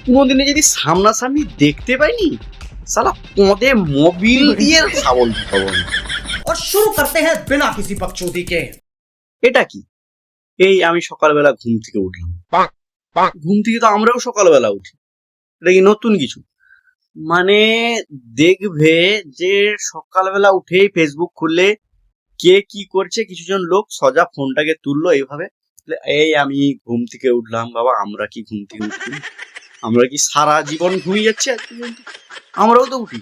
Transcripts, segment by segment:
কোনোদিনে যদি সামনাসামনি দেখতে পাইনি, সালা পদে মোবিল দিয়ে শাবল ঢুকাবো আমি। और शुरू करते हैं बिना किसी बकचोदी के। এটা কি? এই আমি সকালবেলা ঘুম থেকে উঠলাম। ঘুম থেকে তো আমরাও সকালবেলা উঠি, এটা কি নতুন কিছু? মানে দেখবে যে সকালবেলা উঠেই ফেসবুক খুললে কে কি করছে, কিছুজন লোক সজা ফোনটাকে তুললো এইভাবে, এই আমি ঘুম থেকে উঠলাম। বাবা আমরা কি ঘুম থেকে উঠি? আমরা কি সারা জীবন ঘুমিয়ে যাচ্ছি? আজকে পর্যন্ত আমরাও তো উঠি।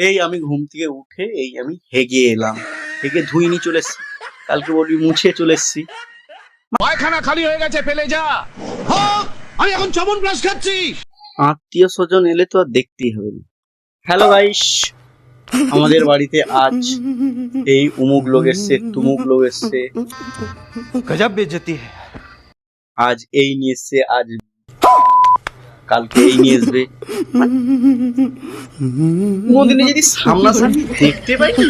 এই আমি ঘুম থেকে উঠে এই আমি হেগে এলাম, হেগে ধুইনি চলে এসছি, কালকে বলবি মুছে চলে এসছি। পায়খানা খালি হয়ে গেছে, ফেলে যা। আমি এখন চ্যবনপ্রাশ খাচ্ছি। আত্মীয় স্বজন এলে তো আর দেখতেই হবে না। হ্যালো গাইস, আমাদের বাড়িতে আজ এই উমুক লোক এসছে, তুমুক লোক এসছে, गजब बेइज्जती है। আজ এই নিয়ে এসছে, আজ কালকে এই নিয়ে আসবে। কোনোদিনে যদি সামনাসামনি দেখতে পাইনি,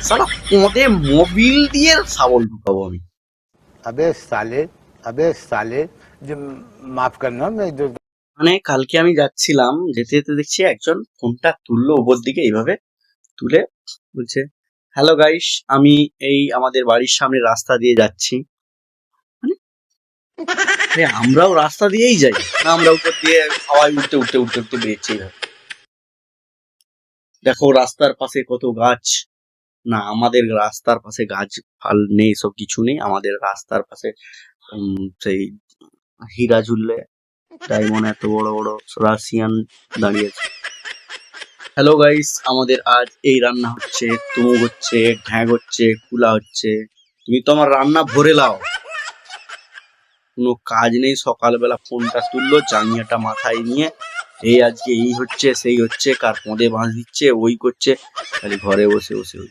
সালা পদে মোবিল দিয়ে শাবল ঢুকাবো আমি। अबे साले जो माफ करना मैं जो মানে কালকে আমি যাচ্ছিলাম, যেতে যেতে দেখছি একজন ফোনটা তুললো উপর দিকে, এইভাবে তুলে বলছে, হ্যালো গাইস, আমি এই আমাদের বাড়ির সামনে রাস্তা দিয়ে যাচ্ছি। মানে আরে আমরাও রাস্তা দিয়েই যাই না, আমরা উপর দিয়ে হাওয়ায় উঠতে উঠতে উঠতে উঠতে বেরিয়েছি এইভাবে। দেখো রাস্তার পাশে কত গাছ, না আমাদের রাস্তার পাশে গাছ ফাল নেই, সব কিছু নেই। আমাদের রাস্তার পাশে সেই হীরা ঝুললে ডায়মন্ড এত বড় বড় রাশিয়ান দাঁড়িয়েছে। হ্যালো গাইস, আমাদের আজ এই রান্না হচ্ছে, তুমুক হচ্ছে, ঢ্যাঁক হচ্ছে, কুলা হচ্ছে। তুমি তো আমার রান্না ভরে লাও, কোনো কাজ নেই। সকালবেলা ফোনটা তুললো, জাঙ্গিয়াটা মাথায় নিয়ে এই আজকে এই হচ্ছে সেই হচ্ছে, কার পদে বাঁশ দিচ্ছে, ওই করছে, খালি ঘরে বসে বসে ওই